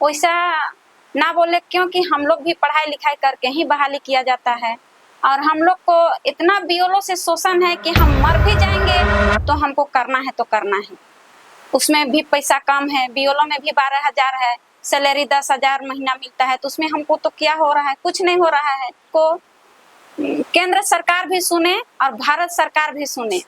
वैसा ना बोले, क्योंकि हम लोग भी पढ़ाई लिखाई करके ही बहाली किया जाता है। और हम लोग को इतना बीएलओ से शोषण है कि हम मर भी जाएंगे तो हमको करना है तो करना है। उसमें भी पैसा कम है, बीएलओ में भी 12,000 है, सैलरी 10,000 महीना मिलता है, तो उसमें हमको तो क्या हो रहा है, कुछ नहीं हो रहा है। को केंद्र सरकार भी सुने और भारत सरकार भी सुने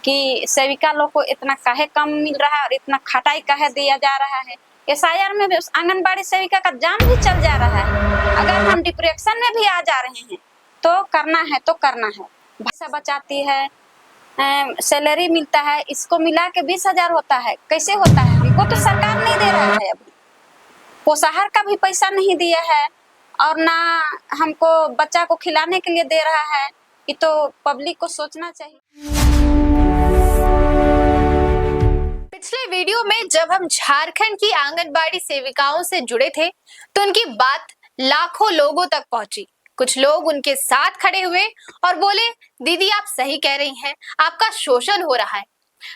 कि सेविका लोग को इतना काहे कम मिल रहा है और इतना खटाई काहे दिया जा रहा है। एसआईआर में भी आंगनबाड़ी सेविका का जान भी चल जा रहा है। अगर हम डिप्रेशन में भी आ जा रहे हैं तो करना है तो करना है। पैसा बचाती है, सैलरी मिलता है, इसको मिला के 20,000 होता है। कैसे होता है, हमको तो सरकार नहीं दे रहा है। अभी पोषाहार का भी पैसा नहीं दिया है और ना हमको बच्चा को खिलाने के लिए दे रहा है। ये तो पब्लिक को सोचना चाहिए। पिछले वीडियो में जब हम झारखंड की आंगनबाड़ी सेविकाओं से जुड़े थे तो उनकी बात लाखों लोगों तक पहुंची। कुछ लोग उनके साथ खड़े हुए और बोले, दीदी आप सही कह रही हैं, आपका शोषण हो रहा है।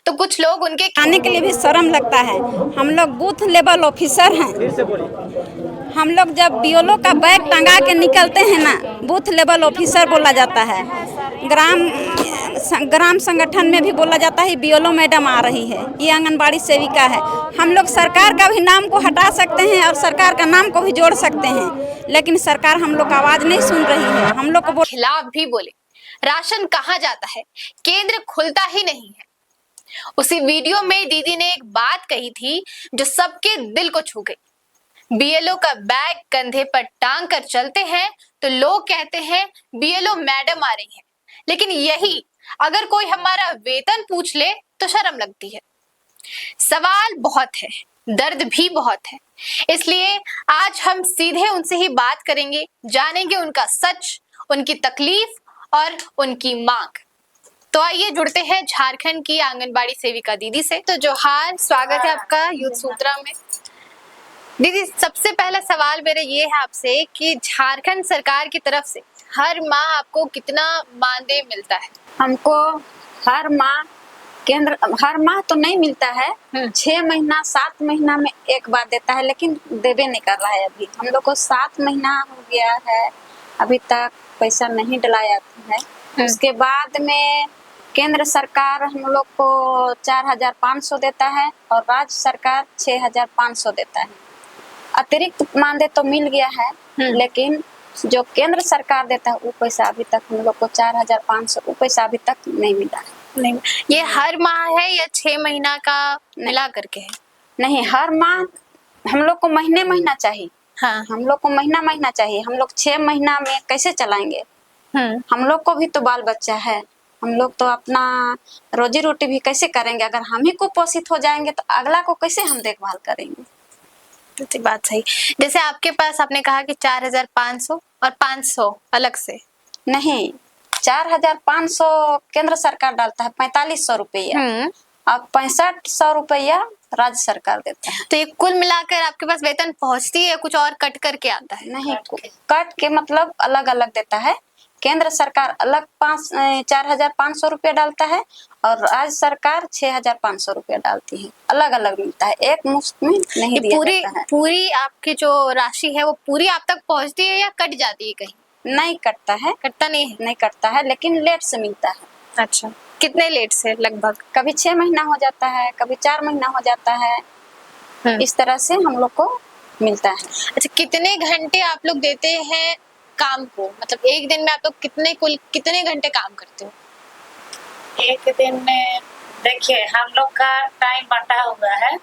तो कुछ लोग उनके आने के लिए भी शर्म लगता है। हम लोग बूथ लेवल ऑफिसर हैं। हम लोग जब बीएलओ का बैग टंगा के निकलते हैं ना, बूथ लेवल ऑफिसर बोला जाता है। ग्राम संगठन में भी बोला जाता है बीएलओ मैडम आ रही है, ये आंगनबाड़ी सेविका है। हम लोग सरकार का भी नाम को हटा सकते हैं और सरकार का नाम को भी जोड़ सकते हैं, लेकिन सरकार हम लोग का आवाज नहीं सुन रही है। हम लोग को खिलाफ भी बोले, राशन कहाँ जाता है, केंद्र खुलता ही नहीं है। उसी वीडियो में दीदी ने एक बात कही थी जो सबके दिल को छू गई। बीएलओ का बैग कंधे पर टांग कर चलते हैं तो लोग कहते हैं बीएलओ मैडम आ रही है, लेकिन यही अगर कोई हमारा वेतन पूछ ले तो शर्म लगती है। सवाल बहुत है, दर्द भी बहुत है, इसलिए आज हम सीधे उनसे ही बात करेंगे, जानेंगे उनका सच, उनकी तकलीफ और उनकी मांग। तो आइए जुड़ते हैं झारखंड की आंगनबाड़ी सेविका दीदी से। तो जोहार, स्वागत है आपका यूथ सूत्रा में। दीदी, सबसे पहला सवाल मेरा ये है आपसे कि झारखंड सरकार की तरफ से हर माह आपको कितना मानदेय मिलता है? हमको हर माह केंद्र हर माह तो नहीं मिलता है, 6 महीना 7 महीना में एक बार देता है, लेकिन देवे नहीं कर रहा है। अभी हम लोग को 7 महीना हो गया है, अभी तक पैसा नहीं डलाया है। उसके बाद में केंद्र सरकार हम लोग को 4,500 देता है और राज्य सरकार 6,500 देता है। अतिरिक्त मानदेय तो मिल गया है, लेकिन जो केंद्र सरकार देता है वो पैसा अभी तक हम लोग को 4,500 वो पैसा अभी तक नहीं मिला है। नहीं, ये हर माह है या 6 महीना का मिला करके है? नहीं, हर माह हम लोग को महीना चाहिए। हाँ, हम लोग को महीना चाहिए। हम लोग 6 महीना में कैसे चलाएंगे? हम लोग को भी तो बाल बच्चा है, हम लोग तो अपना रोजी रोटी भी कैसे करेंगे? अगर हम ही कुपोषित हो जाएंगे तो अगला को कैसे हम देखभाल करेंगे? तो बात सही। जैसे आपके पास आपने कहा कि 4,500 और 500 अलग से? नहीं, 4,500 केंद्र सरकार डालता है, 4,500 रुपया और 6500 रुपया राज्य सरकार देता है। तो ये कुल मिलाकर आपके पास वेतन पहुंचती है, कुछ और कट करके आता है? नहीं, कट के मतलब अलग अलग देता है। केंद्र सरकार अलग 4,500 रुपया डालता है और राज्य सरकार 6,500 रुपया डालती है। अलग अलग मिलता है, एक मुफ्त में नहीं दिया जाता है। पूरी आपकी जो राशि है वो पूरी आप तक पहुंचती है या कट जाती है कहीं? नहीं कटता है। कटता नहीं है? नहीं कटता है, लेकिन लेट से मिलता है। अच्छा, कितने लेट से? लगभग कभी 6 महीना हो जाता है, कभी 4 महीना हो जाता है। इस तरह से हम लोग को मिलता है। अच्छा, कितने घंटे आप लोग देते हैं काम को? मतलब एक दिन में आप लोग कितने घंटे काम करते हो? एक दिन में देखिए, हम लोग का टाइम बंटा हुआ है।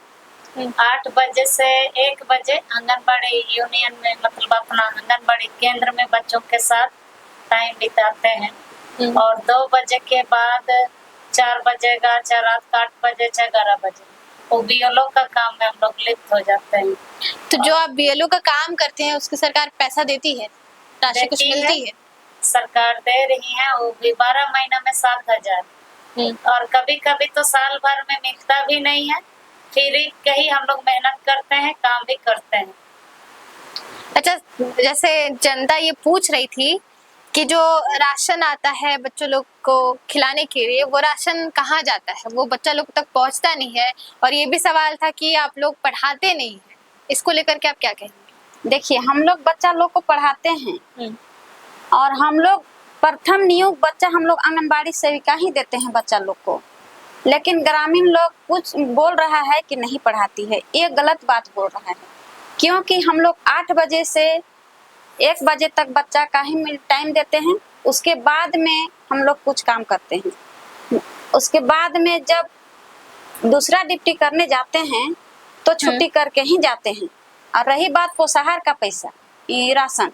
8 बजे से 1 बजे आंगनबाड़ी यूनियन में, मतलब अपना आंगनबाड़ी केंद्र में बच्चों के साथ टाइम बिताते हैं। और 2 बजे के बाद 4 बजेगा, 4 रात का 8 बजे से 11 बजे वो बीएलओ का काम में हम लोग लिप्त हो जाते हैं। तो जो आप बीएलओ का काम करते हैं उसकी सरकार पैसा देती है, राशि कुछ मिलती है? सरकार दे रही है, वो भी 12 महीना में 7,000 और कभी कभी तो साल भर में मिलता भी नहीं है। फिर कहीं हम लोग मेहनत करते हैं, काम भी करते हैं। अच्छा, जैसे जनता ये पूछ रही थी कि जो राशन आता है बच्चों लोग को खिलाने के लिए, वो राशन कहाँ जाता है? वो बच्चा लोग तक पहुँचता नहीं है। और ये भी सवाल था कि आप लोग पढ़ाते नहीं है, इसको लेकर के आप क्या कहेंगे? देखिए, हम लोग बच्चा लोग को पढ़ाते हैं और हम लोग प्रथम नियुक्त बच्चा हम लोग आंगनबाड़ी सेविका ही देते हैं बच्चा लोग को, लेकिन ग्रामीण लोग कुछ बोल रहा है कि नहीं पढ़ाती है। ये गलत बात बोल रहा है, क्योंकि हम लोग 8 बजे से 1 बजे तक बच्चा का ही टाइम देते हैं। उसके बाद में हम लोग कुछ काम करते हैं। उसके बाद में जब दूसरा ड्यूटी करने जाते हैं तो छुट्टी करके ही जाते हैं। और रही बात पोषाहार का पैसा, ये राशन,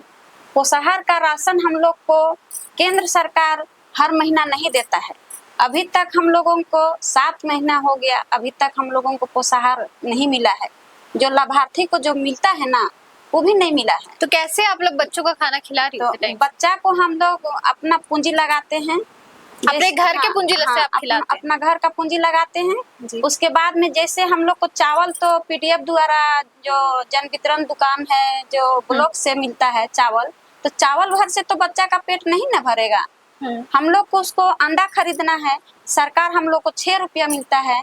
पोषाहार का राशन हम लोग को केंद्र सरकार हर महीना नहीं देता है। अभी तक हम लोगों को 7 महीना हो गया, अभी तक हम लोगों को पोषाहार नहीं मिला है। जो लाभार्थी को जो मिलता है ना, वो भी नहीं मिला है। तो कैसे आप लोग बच्चों को खाना खिला रही हो? तो बच्चा को हम लोग अपना पूंजी लगाते हैं, अपने घर के पूंजी से आप खिलाते हैं? अपना घर का पूंजी लगाते हैं जी। उसके बाद में जैसे हम लोग को चावल तो पीडीएफ द्वारा जो जन वितरण दुकान है जो ब्लॉक से मिलता है चावल, तो चावल भर से तो बच्चा का पेट नहीं ना भरेगा। हम लोग को उसको अंडा खरीदना है, सरकार हम लोग को 6 रुपया मिलता है।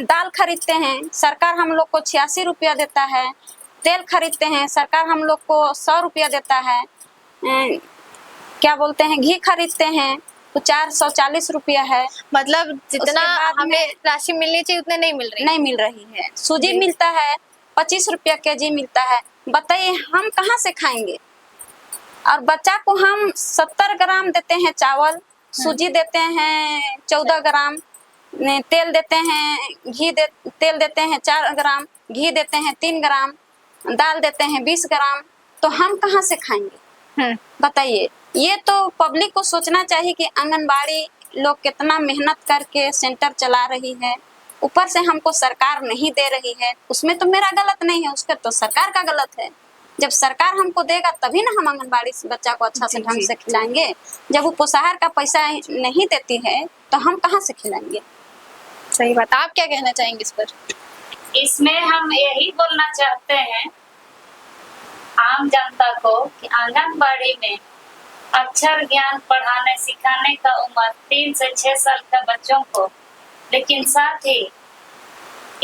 दाल खरीदते हैं, सरकार हम लोग को 86 रुपया देता है। तेल खरीदते हैं, सरकार हम लोग को 100 रुपया देता है। क्या बोलते हैं, घी खरीदते हैं तो 440 रुपया है। मतलब जितना उसके हमें राशि मिलनी चाहिए उतने नहीं मिल रही है। सूजी मिलता है 25 रुपया केजी मिलता है। बताइए हम कहाँ से खाएंगे? और बच्चा को हम 70 ग्राम देते हैं चावल, सूजी देते हैं 14 ग्राम, तेल देते हैं तेल देते हैं 4 ग्राम, घी देते हैं 3 ग्राम, दाल देते हैं 20 ग्राम। तो हम कहाँ से खाएंगे? बताइए। ये तो पब्लिक को सोचना चाहिए कि आंगनबाड़ी लोग कितना मेहनत करके सेंटर चला रही है, ऊपर से हमको सरकार नहीं दे रही है। उसमें तो मेरा गलत नहीं है, उसका तो सरकार का गलत है। जब सरकार हमको देगा तभी ना हम आंगनबाड़ी से बच्चा को अच्छा से ढंग से खिलाएंगे। जब वो पोषाहार का पैसा नहीं देती है तो हम कहाँ से खिलाएंगे? सही बात। आप क्या कहना चाहेंगे इस पर? इसमें हम यही बोलना चाहते हैं आम जनता को कि आंगनबाड़ी में अक्षर ज्ञान पढ़ाने सिखाने का उम्र 3 से 6 साल का बच्चों को, लेकिन साथ ही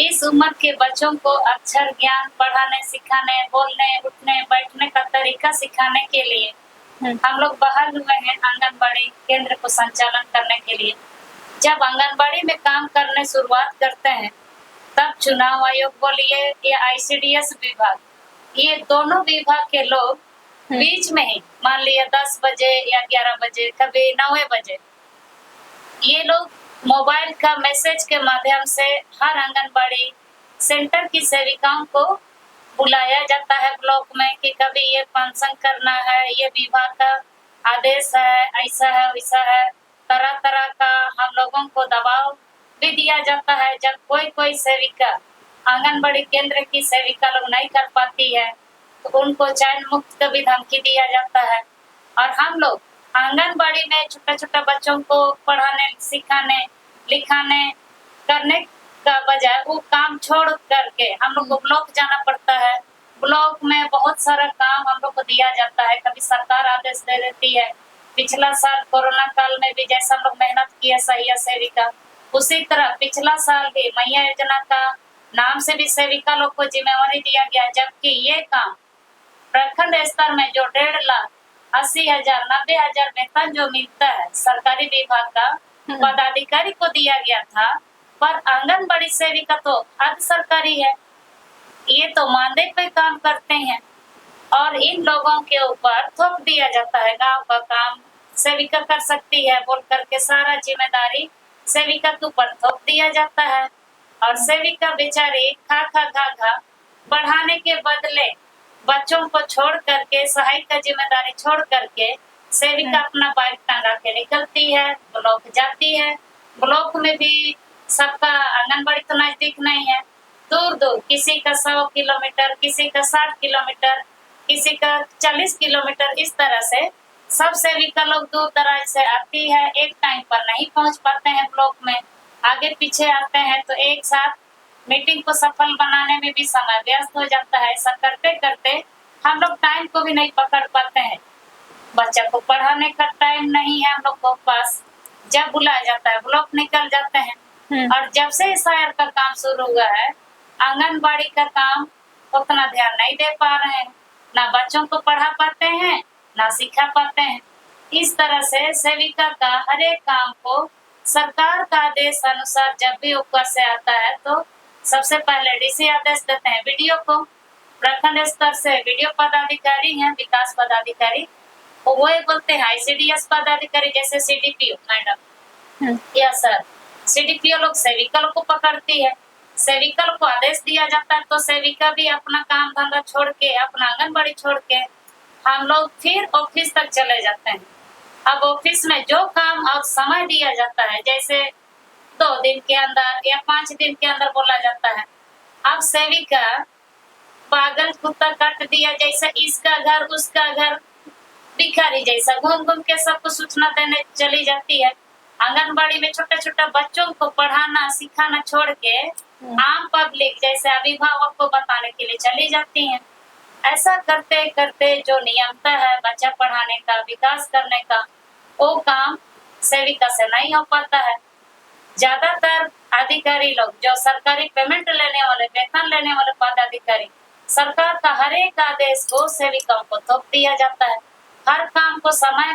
इस उम्र के बच्चों को अक्षर ज्ञान पढ़ाने सिखाने, बोलने उठने बैठने का तरीका सिखाने के लिए हम लोग बहाल हुए हैं आंगनबाड़ी केंद्र को संचालन करने के लिए। जब आंगनबाड़ी में काम करने शुरुआत करते हैं तब चुनाव आयोग बोलिए या ICDS विभाग, ये दोनों विभाग के लोग बीच में ही, मान लिया 10 बजे या 11 बजे, कभी 9 बजे, ये लोग मोबाइल का मैसेज के माध्यम से हर आंगनबाड़ी सेंटर की सेविकाओं को बुलाया जाता है ब्लॉक में कि कभी ये फंक्शन करना है, ये विभाग का आदेश है, ऐसा है वैसा है। तरह तरह का हम लोगों को दबाव भी दिया जाता है। जब कोई सेविका आंगनबाड़ी केंद्र की सेविका लोग नहीं कर पाती है तो उनको चयन मुक्त का भी धमकी दिया जाता है। और हम लोग आंगनबाड़ी में छोटे छोटे बच्चों को पढ़ाने सिखाने लिखाने करने का बजाय वो काम छोड़ करके हम लोग को ब्लॉक जाना पड़ता है। ब्लॉक में बहुत सारा काम हम लोग को दिया जाता है, कभी सरकार आदेश दे देती है। पिछला साल कोरोना काल में भी जैसा हम लोग मेहनत किया सहिया सेविका, उसी तरह पिछला साल भी मैया योजना का नाम से भी सेविका लोग को जिम्मेवारी दिया गया, जबकि ये काम प्रखंड स्तर में जो 1,80,000 90,000 वेतन जो मिलता है सरकारी विभाग का पदाधिकारी को दिया गया था, पर आंगनबाड़ी सेविका तो अर्ध सरकारी है, ये तो मानदेय पे काम करते हैं और इन लोगों के ऊपर थोप दिया जाता है। गांव का काम सेविका कर सकती है बोल करके सारा जिम्मेदारी सेविका के ऊपर थोप दिया जाता है और सेविका बेचारी खा बढ़ाने के बदले बच्चों को छोड़ करके, सहायक का जिम्मेदारी छोड़ करके सेविका अपना बैग टंगा के निकलती है, ब्लॉक जाती है। ब्लॉक में भी सबका आंगनबाड़ी तो नजदीक नहीं है, दूर दूर, किसी का 100 किलोमीटर, किसी का 60 किलोमीटर, किसी का 40 किलोमीटर, इस तरह से सब सेविका लोग दूर दराज से आती है। एक टाइम पर नहीं पहुंच पाते हैं ब्लॉक में, आगे पीछे आते हैं तो एक साथ मीटिंग को सफल बनाने में भी समय व्यस्त हो जाता है। ऐसा करते करते हम लोग टाइम को भी नहीं पकड़ पाते हैं, बच्चा को पढ़ाने का टाइम नहीं है हम लोग को पास। जब बुलाया जाता है ब्लॉक निकल जाते हैं। और जब से SIR का काम शुरू हुआ है आंगनबाड़ी का काम उतना ध्यान नहीं दे पा रहे हैं, ना बच्चों को पढ़ा पाते हैं, ना सिखा पाते हैं। इस तरह से सेविका का हर एक काम को सरकार का आदेश अनुसार जब भी ऊपर से आता है तो सबसे पहले डीसी आदेश देते हैं वीडियो को। प्रखंड स्तर से वीडियो पदाधिकारी हैं, विकास पदाधिकारी, वो बोलते हैं आईसीडीएस पदाधिकारी जैसे सीडीपीओ मैडम या सर। सीडीपीओ लोग सेविका को पकड़ती है, सेविका को आदेश दिया जाता है तो सेविका भी अपना काम धंधा छोड़ के, अपना आंगनबाड़ी छोड़ के हम लोग फिर ऑफिस तक चले जाते हैं। अब ऑफिस में जो काम और समय दिया जाता है, जैसे 2 दिन के अंदर या 5 दिन के अंदर बोला जाता है, अब सेविका पागल कुत्ता काट दिया जैसा इसका घर उसका घर, भिखारी जैसा घूम घूम के सबको सूचना देने चली जाती है। आंगनबाड़ी में छोटा छोटा बच्चों को पढ़ाना सिखाना छोड़ के आम पब्लिक जैसे अभिभावक को बताने के लिए चली जाती हैं। ऐसा करते करते जो नियमता है बच्चा पढ़ाने का, विकास करने का, वो काम सेविका से नहीं हो पाता है। ज्यादातर अधिकारी लोग जो सरकारी पेमेंट लेने वाले, वेतन लेने वाले पदाधिकारी, सरकार का हर एक आदेश को सेविकाओं को थोप दिया जाता है। हर काम को समय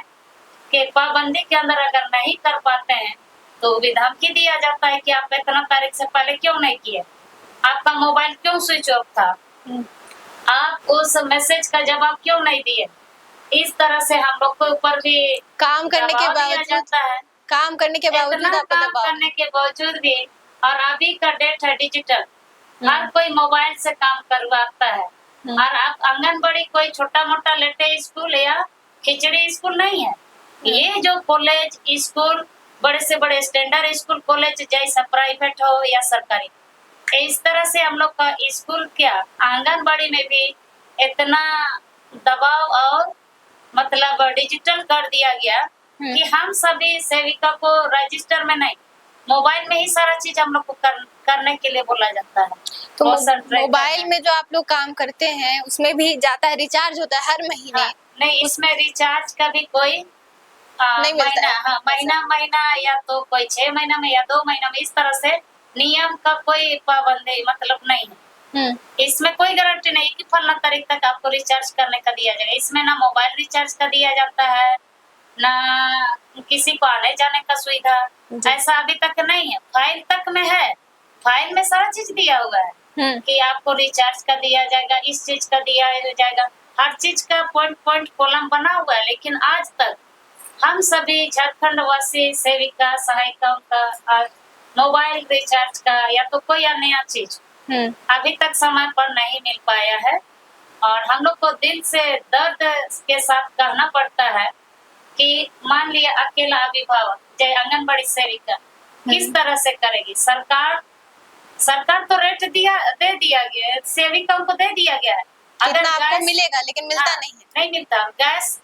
के पाबंदी के अंदर अगर नहीं कर पाते हैं तो भी धमकी दिया जाता है कि आप इतना तारीख से पहले क्यों नहीं किए, आपका मोबाइल क्यों स्विच ऑफ था, आप उस मैसेज का जवाब क्यों नहीं दिए। इस तरह से हम लोग को ऊपर भी काम करने के बावजूद जाता है, काम करने के बावजूद इतना आपको काम दबाव। करने के बावजूद भी। और अभी का डेट है डिजिटल, हर कोई मोबाइल से काम करवाता है। और आप आंगनबाड़ी कोई छोटा मोटा लेटे स्कूल या खिचड़ी स्कूल नहीं है, ये जो कॉलेज स्कूल, बड़े से बड़े स्टैंडर्ड स्कूल कॉलेज जैसा प्राइवेट हो या सरकारी, इस तरह से हम लोग का स्कूल क्या आंगनबाड़ी में भी इतना दबाव और मतलब डिजिटल कर दिया गया कि हम सभी सेविका को रजिस्टर में नहीं, मोबाइल में ही सारा चीज हम लोग को करने के लिए बोला जाता है। तो मोबाइल में जो आप लोग काम करते हैं उसमें भी जाता है, रिचार्ज होता है हर महीने? हाँ, नहीं इसमें रिचार्ज का भी कोई नहीं मिलता महीना, है। हाँ महीना या तो कोई 6 महीना में या 2 महीना में, इस तरह से नियम का कोई पाबंदी मतलब नहीं है। इसमें कोई गारंटी नहीं कि फलना तारीख तक आपको रिचार्ज करने का दिया जाएगा। इसमें ना मोबाइल रिचार्ज का दिया जाता है, ना किसी को आने जाने का सुविधा, ऐसा अभी तक नहीं है। फाइल तक में है, फाइल में सारा चीज दिया हुआ है कि आपको रिचार्ज का दिया जाएगा, इस चीज का दिया जाएगा, हर चीज का पॉइंट पॉइंट कॉलम बना हुआ है। लेकिन आज तक हम सभी झारखंड वासी सेविका सहायिकाओं का मोबाइल रिचार्ज का या तो कोई अन्य चीज अभी तक समय पर नहीं मिल पाया है। और हम लोग को दिल से दर्द के साथ कहना पड़ता है कि मान लिया अकेला अभिभावक चाहे आंगनबाड़ी सेविका किस तरह से करेगी। सरकार तो रेट दे दिया गया है, सेविकाओं को दे दिया गया है, अगर आपको मिलेगा लेकिन मिलता नहीं है। नहीं मिलता। गैस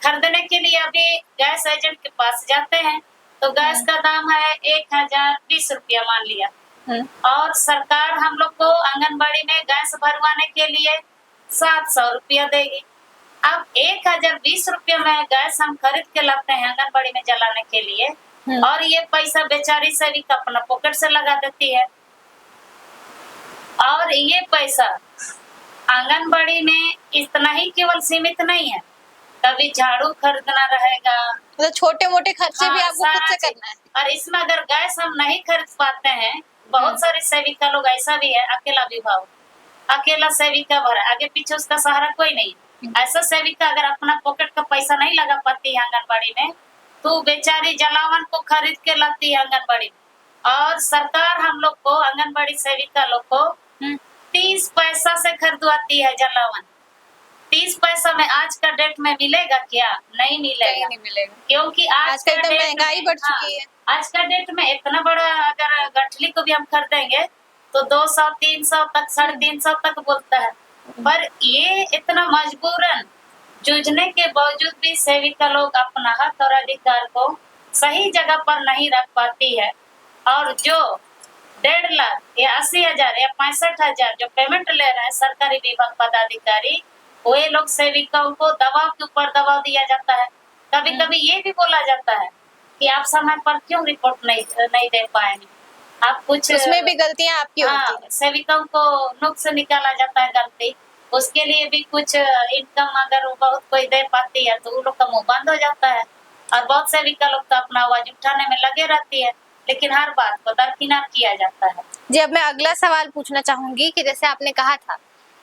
खरीदने के लिए अभी गैस एजेंट के पास जाते हैं तो गैस का दाम है 1020 रुपया मान लिया, और सरकार हम लोग को आंगनबाड़ी में गैस भरवाने के लिए 700 रुपया देगी। अब 1020 रुपया में गैस हम खरीद के लाते हैं आंगनबाड़ी में जलाने के लिए, और ये पैसा बेचारी सेविका अपना पॉकेट से लगा देती है। और ये पैसा आंगनबाड़ी में इतना ही केवल सीमित नहीं है, कभी झाड़ू खरीदना रहेगा, तो छोटे मोटे खर्चे भी आपको खुद से सारा करना है। और इसमें अगर गैस हम नहीं खरीद पाते हैं, बहुत सारी सेविका लोग ऐसा भी है, अकेला विभाग, अकेला सेविका भरा, आगे पीछे उसका सहारा कोई नहीं। ऐसा सेविका अगर अपना पॉकेट का पैसा नहीं लगा पाती है आंगनबाड़ी में, तो बेचारी जलावन को खरीद के लाती है आंगनबाड़ी में। और सरकार हम लोग को आंगनबाड़ी सेविका लोग को 30 पैसा से खरीदवाती है जलावन। 30 पैसा में आज का डेट में मिलेगा क्या? नहीं मिलेगा, नहीं मिलेगा, क्योंकि आज का तो महंगाई बढ़ चुकी है। आज का डेट में इतना बड़ा अगर गठली को भी हम खरीदेंगे तो 200 300 तक 350 तक बोलता है। पर ये इतना मजबूरन जूझने के बावजूद भी सेविका लोग अपना हक और अधिकार को सही जगह पर नहीं रख पाती है। और जो 1.5 लाख या 80,000 या 65,000 जो पेमेंट ले रहे हैं सरकारी विभाग पदाधिकारी, वे लोग सेविकाओं को दबाव के ऊपर दबाव दिया जाता है। कभी कभी ये भी बोला जाता है कि आप समय पर क्यों रिपोर्ट नहीं दे पाएंगे, आप कुछ उसमें भी गलतियां आपकी होती हाँ, है। सेविकाओं को नुक्स निकाला जाता है गलती, उसके लिए भी कुछ इनकम अगर वो बहुत कोई दे पाती है तो उन लोग का मुंह बंद हो जाता है। और बहुत सेविका लोग तो अपना आवाज उठाने में लगे रहती है, लेकिन हर बात को दरकिनार किया जाता है। जी, अब मैं अगला सवाल पूछना चाहूंगी कि जैसे आपने कहा था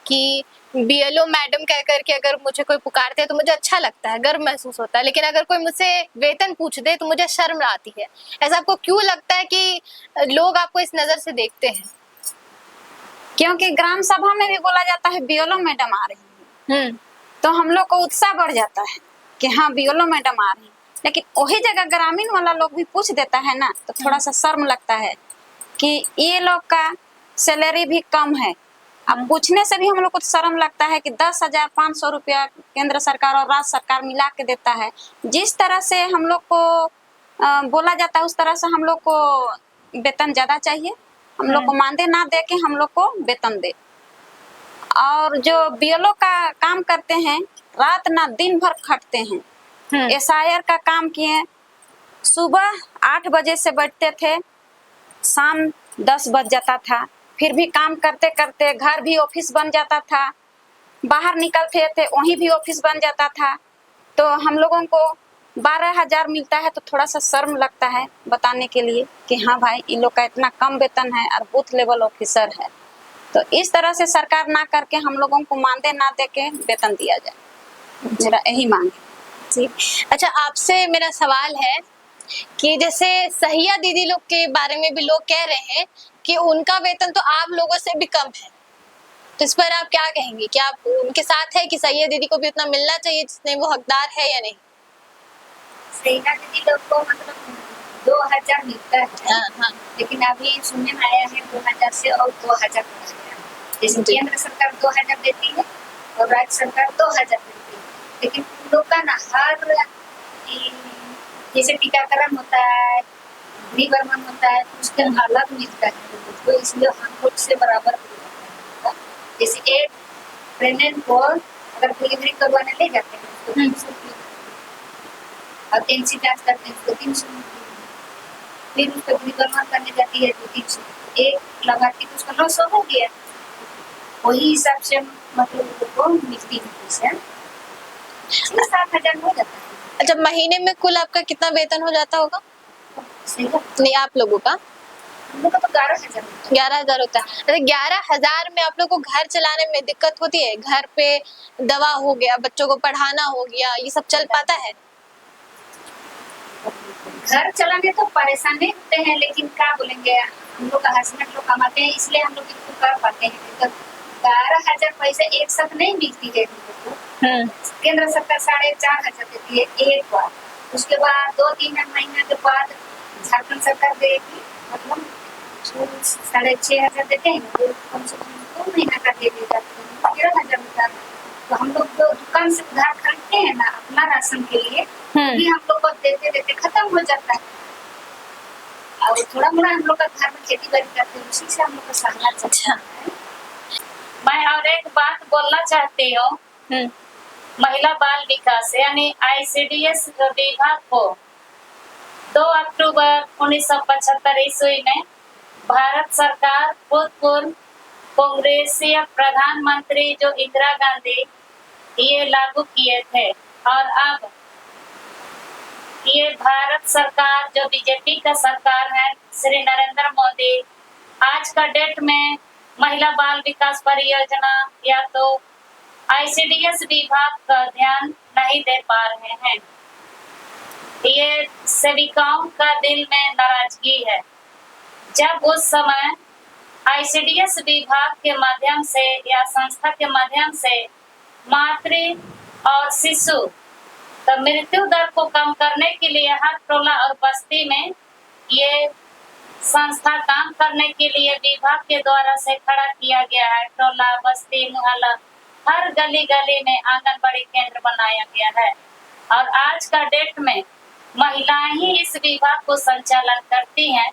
कि बीएलओ मैडम कह करके अगर मुझे कोई पुकारते हैं तो मुझे अच्छा लगता है, गर्व महसूस होता है, लेकिन अगर कोई मुझसे वेतन पूछ दे तो मुझे शर्म आती है। ऐसा आपको क्यों लगता है कि लोग आपको इस नजर से देखते हैं? क्योंकि ग्राम सभा में भी बोला जाता है बीएलओ मैडम आ रही है, हम्म। तो हम लोग को उत्साह बढ़ जाता है कि हाँ बीएलओ मैडम आ रही है। लेकिन वही जगह ग्रामीण वाला लोग भी पूछ देता है ना, तो थोड़ा सा शर्म लगता है कि ये लोग का सैलरी भी कम है। अब पूछने से भी हम लोग को शर्म लगता है कि 10,500 रुपया केंद्र सरकार और राज्य सरकार मिला के देता है। जिस तरह से हम लोग को बोला जाता है उस तरह से हम लोग को वेतन ज्यादा चाहिए। हम लोग को मानदेय ना दे के हम लोग को वेतन दे। और जो बीएलओ का काम करते हैं, रात ना दिन भर खटते हैं। एसआईआर का काम किए, सुबह 8 बजे से बैठते थे, शाम 10 बज जाता था। फिर भी काम करते करते घर भी ऑफिस बन जाता था, बाहर निकलते थे वहीं भी ऑफिस बन जाता था। तो हम लोगों को 12,000 मिलता है तो थोड़ा सा शर्म लगता है बताने के लिए कि हाँ भाई इन लोग का इतना कम वेतन है और बूथ लेवल ऑफिसर है। तो इस तरह से सरकार ना करके हम लोगों को मानदेय ना दे के वेतन दिया जाए, मेरा यही मांग है। जी, अच्छा आपसे मेरा सवाल है कि जैसे सहिया दीदी लोग के बारे में भी लोग कह रहे हैं कि उनका वेतन तो आप लोगों से भी कम है, तो इस पर आप क्या कहेंगे? क्या आप उनके साथ है कि सहिया दीदी को भी उतना मिलना चाहिए जितने वो हकदार है या नहीं? सहिया दीदी लोग को मतलब 2,000 मिलता है। हाँ। लेकिन अभी सुनने में आया है 2,000 से और 2,000 पहुंच गया। जैसे केंद्र सरकार 2,000 देती है और राज्य सरकार 2,000 देती है, लेकिन उन लोग का ना हर जैसे टीकाकरण होता है, गृहभ्रमण होता है, उसके अलग मिलता है, तो इसलिए हम लोग से बराबर मिलता है। जैसे एक प्रेग्नेंट को अगर डिलीवरी करवाने ले जाते हैं तो 300 रुपये और टेंसी जांच करते हैं तो 300 रुपये, फिर उसको गृहभ्रमण करने जाती है तो 300, एक लाभार्थी को उसका 900 हो गया। वही हिसाब से मतलब वो मिलती है पैसा, 7,000 हो जाता है। अच्छा, महीने में कुल आपका कितना वेतन हो जाता होगा? सही है, नहीं, आप लोगों का हम लोग का तो 11,000 होता 11,000 होता है। अरे 11,000 में आप लोग को घर चलाने में दिक्कत होती है? घर पे दवा हो गया, बच्चों को पढ़ाना हो गया, ये सब चल पाता है? घर चलाने तो परेशानी होते हैं, लेकिन क्या बोलेंगे, हम लोग का हस्बैंड लोग कमाते हैं इसलिए हम लोग इसको कर पाते हैं। तो 12,000 पैसे एक साथ नहीं मिलती है हम लोग को। केंद्र सरकार 4,500 देती है एक बार, उसके बाद 2-3 महीने के बाद झारखंड सरकार देगी, मतलब 6,500 देते हैं, तो कम से कम 2 महीना का दे देगा, 13,000 होता है। तो हम लोग जो दुकान से उधार खरीदते हैं ना अपना राशन के लिए, भी हम लोग को देते देते खत्म हो जाता है। और थोड़ा मोड़ा हम लोग का घर में खेती बाड़ी करते हैं, उसी से हम लोग का सहना चलता है। मैं और एक बात बोलना चाहती हूँ, महिला बाल विकास यानी आईसीडीएस विभाग को 2 अक्टूबर 1975 ईस्वी में भारत सरकार भूतपूर्व कांग्रेसीय प्रधानमंत्री जो इंदिरा गांधी ये लागू किए थे, और अब ये भारत सरकार जो बीजेपी का सरकार है, श्री नरेंद्र मोदी, आज का डेट में महिला बाल विकास परियोजना या तो आईसीडीएस विभाग का ध्यान नहीं दे पा रहे हैं। ये सेविकाओं का दिल में नाराजगी है। जब उस समय आईसीडीएस विभाग के माध्यम से या संस्था के माध्यम से मातृ और शिशु तो मृत्यु दर को कम करने के लिए हर टोला और बस्ती में ये संस्था काम करने के लिए विभाग के द्वारा से खड़ा किया गया है। टोला, बस्ती, मुहल्ला, हर गली गली में आंगनबाड़ी केंद्र बनाया गया है, और आज का डेट में महिलाएं ही इस विभाग को संचालन करती हैं।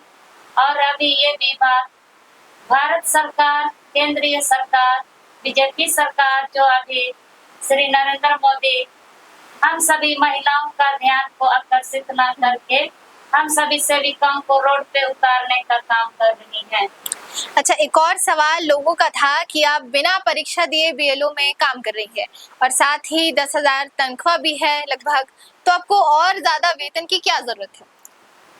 और अभी ये विभाग भारत सरकार, केंद्रीय सरकार, बीजेपी सरकार जो अभी श्री नरेंद्र मोदी हम सभी महिलाओं का ध्यान को आकर्षित न करके हम सभी सेविकाओं को रोड पे उतारने का काम कर रही हैं। अच्छा, एक और सवाल लोगों का था कि आप बिना परीक्षा दिए बीएलओ में काम कर रही है और साथ ही 10,000 तनख्वाह भी है लगभग, तो आपको और ज्यादा वेतन की क्या जरूरत है?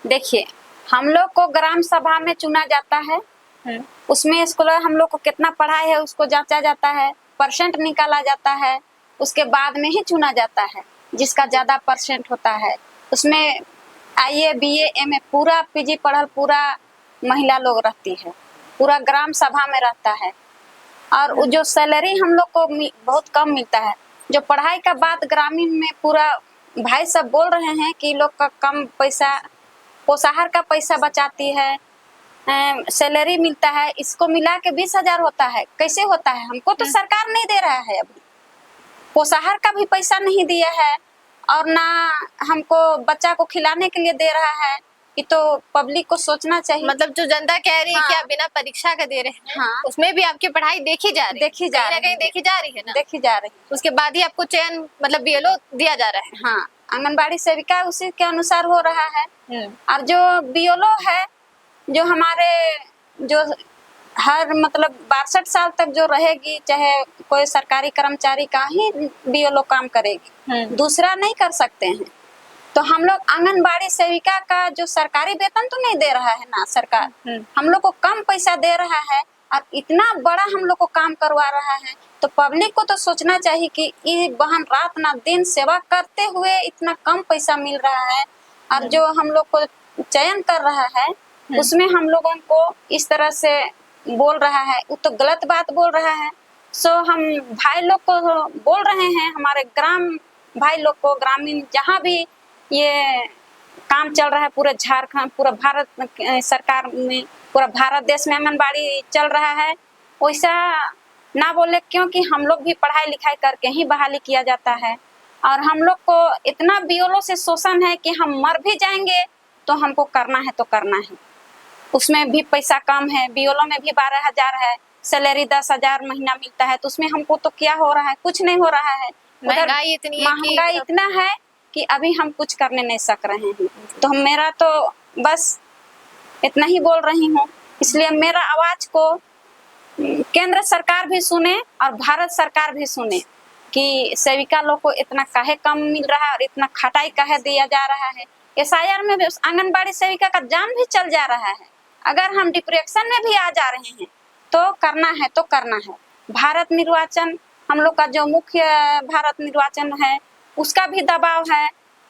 देखिए, हम लोग को ग्राम सभा में चुना जाता है, उसमें स्कॉलर हम लोग को कितना पढ़ाई है उसको जांचा जाता है, परसेंट निकाला जाता है, उसके बाद में ही चुना जाता है। जिसका ज्यादा परसेंट होता है उसमें आईए बीए एमए पूरा पीजी पढ़ल पूरा महिला लोग रहती है, पूरा ग्राम सभा में रहता है। और वो जो सैलरी हम लोग को बहुत कम मिलता है। जो पढ़ाई का बात ग्रामीण में पूरा भाई सब बोल रहे हैं कि लोग का कम पैसा, पोषाहार का पैसा बचाती है, सैलरी मिलता है, इसको मिला के 20,000 होता है। कैसे होता है? हमको तो सरकार नहीं दे रहा है, अभी पोषाहार का भी पैसा नहीं दिया है और ना हमको बच्चा को खिलाने के लिए दे रहा है। ये तो पब्लिक को सोचना चाहिए। मतलब जो जनता कह रही है कि हाँ। आप बिना परीक्षा का दे रहे हैं, हाँ। उसमें भी आपकी पढ़ाई देखी जा रही है, देखी जा कहीं ना रही कहीं है। देखी जा रही है ना, देखी जा रही है। उसके बाद ही आपको चयन मतलब बीएलओ दिया जा रहा है। हाँ, आंगनबाड़ी सेविका उसी के अनुसार हो रहा है। और जो बीएलओ है, जो हमारे जो हर मतलब 62 साल तक जो रहेगी, चाहे कोई सरकारी कर्मचारी का ही बीएलओ काम करेगी, दूसरा नहीं कर सकते हैं। तो हम लोग आंगनबाड़ी सेविका का जो सरकारी वेतन तो नहीं दे रहा है ना सरकार, हम लोग को कम पैसा दे रहा है और इतना बड़ा हम लोग को काम करवा रहा है। तो पब्लिक को तो सोचना चाहिए कि ये बहन रात ना दिन सेवा करते हुए इतना कम पैसा मिल रहा है और जो हम लोग को चयन कर रहा है उसमें हम लोगों को इस तरह से बोल रहा है, वो तो गलत बात बोल रहा है। सो हम भाई लोग को बोल रहे हैं, हमारे ग्राम भाई लोग को, ग्रामीण जहाँ भी ये काम चल रहा है पूरे झारखंड, पूरा भारत सरकार में, पूरा भारत देश में आंगनबाड़ी चल रहा है, वैसा ना बोले, क्योंकि हम लोग भी पढ़ाई लिखाई करके ही बहाली किया जाता है। और हम लोग को इतना बीएलओ से शोषण है कि हम मर भी जाएंगे तो हमको करना है तो करना है। उसमें भी पैसा कम है, बीएलओ में भी 12,000 है, सैलरी 10,000 महीना मिलता है, तो उसमें हमको तो क्या हो रहा है? कुछ नहीं हो रहा है। महंगाई इतनी है, महंगाई इतना है कि अभी हम कुछ करने नहीं सक रहे हैं। तो मेरा तो बस इतना ही बोल रही हूँ। इसलिए मेरा आवाज को केंद्र सरकार भी सुने और भारत सरकार भी सुने कि सेविका लोग को इतना काहे कम मिल रहा है और इतना खटाई काहे दिया जा रहा है। एसआईआर में भी आंगनबाड़ी सेविका का जान भी चल जा रहा है। अगर हम डिप्रेशन में भी आ जा रहे हैं तो करना है तो करना है। भारत निर्वाचन, हम लोग का जो मुख्य भारत निर्वाचन है उसका भी दबाव है,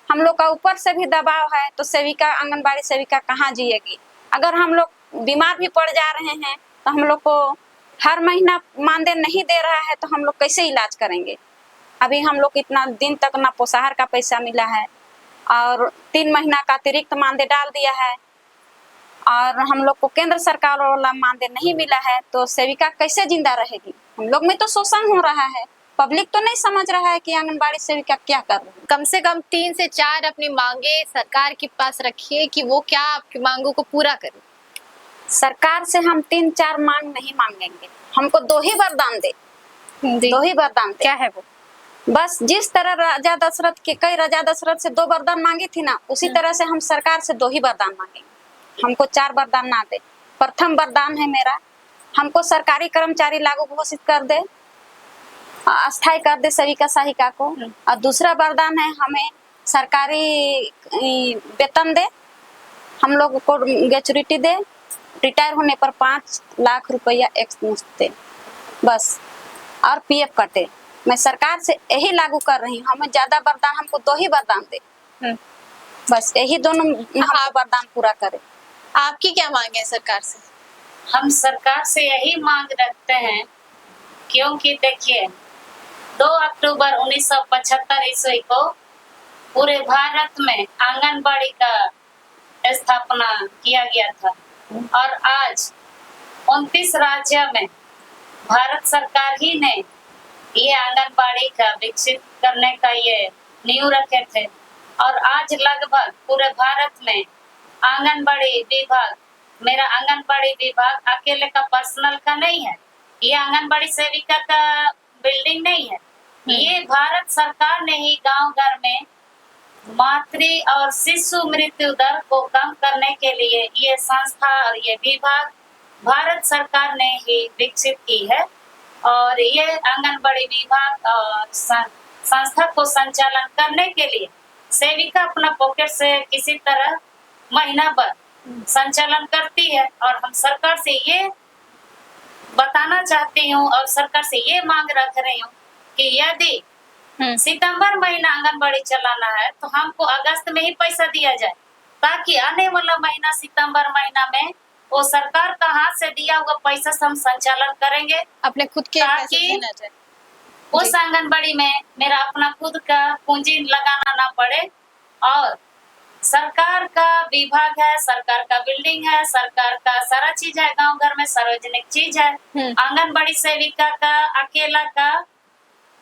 हम लोग का ऊपर से भी दबाव है। तो सेविका, आंगनबाड़ी सेविका कहाँ जिएगी? अगर हम लोग बीमार भी पड़ जा रहे हैं तो हम लोग को हर महीना मानदेय नहीं दे रहा है तो हम लोग कैसे इलाज करेंगे? अभी हम लोग इतना दिन तक ना पोषाहार का पैसा मिला है और 3 महीना का अतिरिक्त मानदेय डाल दिया है और हम लोग को केंद्र सरकार वाला मानदेय नहीं मिला है, तो सेविका कैसे जिंदा रहेगी? हम लोग में तो शोषण हो रहा है। पब्लिक तो नहीं समझ रहा है कि आंगनबाड़ी सेविका क्या कर रही है। कम से कम 3 से 4 अपनी मांगे सरकार के पास रखिए कि वो क्या आपकी मांगों को पूरा करे। सरकार से हम 3-4 मांग नहीं मांगेंगे, हमको 2 ही वरदान दे, 2 ही वरदान दे। क्या है वो? बस जिस तरह राजा दशरथ के कई राजा दशरथ से 2 वरदान मांगी थी ना, उसी तरह से हम सरकार से 2 ही वरदान मांगेंगे। हमको 4 वरदान ना दे। प्रथम वरदान है मेरा, हमको सरकारी कर्मचारी लागू घोषित कर दे, अस्थायी कर दे सेविका सहायिका को। और दूसरा वरदान है हमें सरकारी वेतन दे, हम लोग को ग्रेचुइटी दे, रिटायर होने पर 5 लाख रुपया एक्समुश्त दे बस, और पीएफ कटे। मैं सरकार से यही लागू कर रही हूँ। हमें ज्यादा वरदान, हमको 2 ही वरदान दे, बस यही दोनों हमको वरदान पूरा करे। आपकी क्या मांग है सरकार से? हम सरकार से यही मांग रखते हैं क्योंकि देखिए 2 अक्टूबर 1975 ईस्वी को पूरे भारत में आंगनबाड़ी का स्थापना किया गया था और आज 29 राज्य में भारत सरकार ही ने ये आंगनबाड़ी का विकसित करने का ये नींव रखे थे। और आज लगभग पूरे भारत में आंगनबाड़ी विभाग, मेरा आंगनबाड़ी विभाग अकेले का पर्सनल का नहीं है, ये आंगनबाड़ी सेविका का बिल्डिंग नहीं है, ये भारत सरकार ने ही गांव घर में मातृ और शिशु मृत्यु दर को कम करने के लिए ये संस्था और ये विभाग भारत सरकार ने ही विकसित की है। और ये आंगनबाड़ी विभाग संस्था को संचालन करने के लिए सेविका अपना पॉकेट से किसी तरह महीना भर संचालन करती है। और हम सरकार से ये बताना चाहती हूँ और सरकार से ये मांग रख रही हूँ कि यदि सितंबर महीना आंगनबाड़ी चलाना है तो हमको अगस्त में ही पैसा दिया जाए, ताकि आने वाला महीना सितंबर महीना में वो सरकार का हाथ से दिया हुआ पैसा से हम संचालन करेंगे अपने खुद के पैसे ताकि देना चाहिए। उस आंगनबाड़ी में मेरा अपना खुद का पूंजी लगाना ना पड़े। और सरकार का विभाग है, सरकार का बिल्डिंग है, सरकार का सारा चीज है, गांव घर में सार्वजनिक चीज है। आंगनबाड़ी सेविका का अकेला का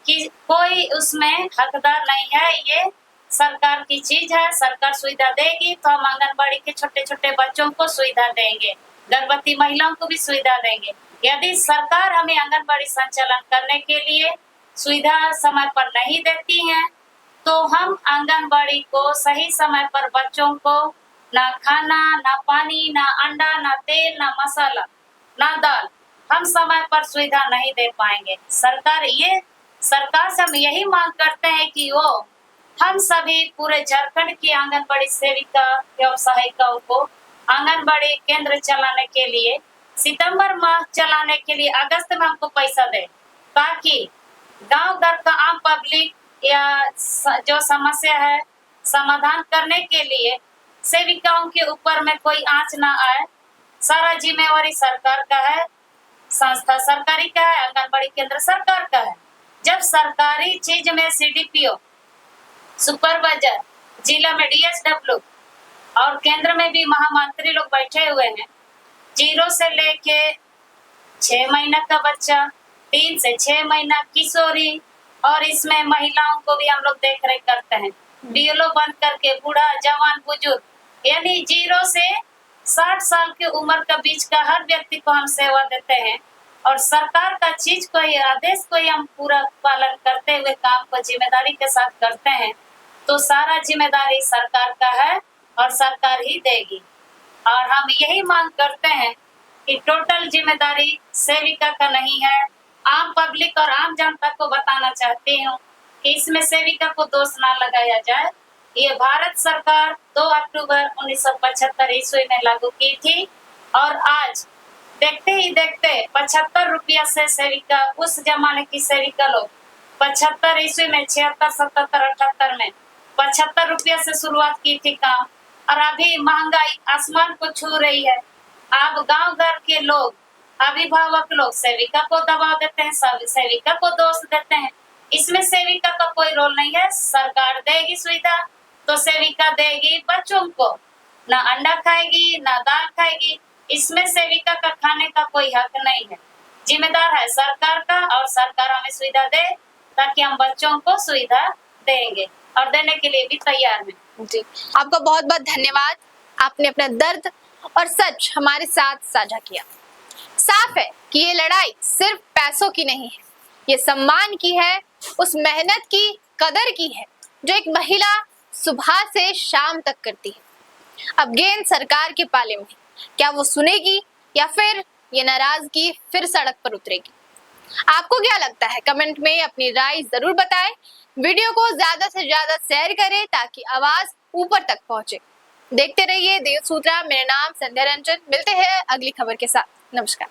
कि कोई उसमें हकदार नहीं है, ये सरकार की चीज है। सरकार सुविधा देगी तो हम आंगनबाड़ी के छोटे छोटे बच्चों को सुविधा देंगे, गर्भवती महिलाओं को भी सुविधा देंगे। यदि सरकार हमें आंगनबाड़ी संचालन करने के लिए सुविधा समय पर नहीं देती है तो हम आंगनबाड़ी को सही समय पर बच्चों को ना खाना, ना पानी, ना अंडा, ना तेल, ना मसाला, ना दाल, हम समय पर सुविधा नहीं दे पाएंगे। सरकार से हम यही मांग करते हैं कि वो हम सभी पूरे झारखंड की आंगनबाड़ी सेविका एवं सहायिकाओं को आंगनबाड़ी केंद्र चलाने के लिए सितंबर माह चलाने के लिए अगस्त में हमको पैसा दे, ताकि गांव घर का आम पब्लिक या जो समस्या है समाधान करने के लिए सेविकाओं के ऊपर में कोई आंच ना आए। सारा जिम्मेवारी सरकार का है, संस्था सरकारी का है, आंगनबाड़ी केंद्र सरकार का है। जब सरकारी चीज में सीडीपीओ, सुपरवाइजर, जिला में डीएसडब्ल्यू और केंद्र में भी महामंत्री लोग बैठे हुए हैं, 0 से लेके 6 महीना का बच्चा, 3 से 6 महीना किशोरी, और इसमें महिलाओं को भी हम लोग देख रेख करते हैं, बीएलओ बंद करके बूढ़ा, जवान, बुजुर्ग, यानी 0 से 60 साल की उम्र का बीच का हर व्यक्ति को हम सेवा देते हैं। और सरकार का चीज को ही, आदेश को ही हम पूरा पालन करते हुए काम को जिम्मेदारी के साथ करते हैं, तो सारा जिम्मेदारी सरकार का है और सरकार ही देगी। और हम यही मांग करते हैं कि टोटल जिम्मेदारी सेविका का नहीं है। आम पब्लिक और आम जनता को बताना चाहती हूँ कि इसमें सेविका को दोष ना लगाया जाए। ये भारत सरकार 2 अक्टूबर 1975 ईस्वी में लागू की थी और आज देखते ही देखते 75 रुपया से सेविका, उस जमाने की सेविका लोग 75 ईस्वी में 76, 77, 78 में 75 रुपया से शुरुआत की थी काम, और अभी महंगाई आसमान को छू रही है। अब गांव घर के लोग, अभिभावक लोग सेविका को दबाव देते हैं, सेविका को दोष देते हैं। इसमें सेविका का कोई रोल नहीं है। सरकार देगी सुविधा तो सेविका देगी बच्चों को, ना अंडा खाएगी ना दाल खाएगी, इसमें सेविका का खाने का कोई हक नहीं है। जिम्मेदार है सरकार का, और सरकार हमें सुविधा दे ताकि हम बच्चों को सुविधा देंगे और देने के लिए भी तैयार हैं। जी, आपका बहुत बहुत धन्यवाद। आपने अपना दर्द और सच हमारे साथ साझा किया। साफ है कि ये लड़ाई सिर्फ पैसों की नहीं है, ये सम्मान की है, उस मेहनत की, कदर की है जो एक महिला सुबह से शाम तक करती है। अब गेंद सरकार के पाले में, क्या वो सुनेगी या फिर ये नाराजगी फिर सड़क पर उतरेगी? आपको क्या लगता है? कमेंट में अपनी राय जरूर बताएं। वीडियो को ज्यादा से ज्यादा शेयर करें ताकि आवाज ऊपर तक पहुंचे। देखते रहिए देव सूत्रा। मेरा नाम संध्या रंजन। मिलते हैं अगली खबर के साथ। नमस्कार।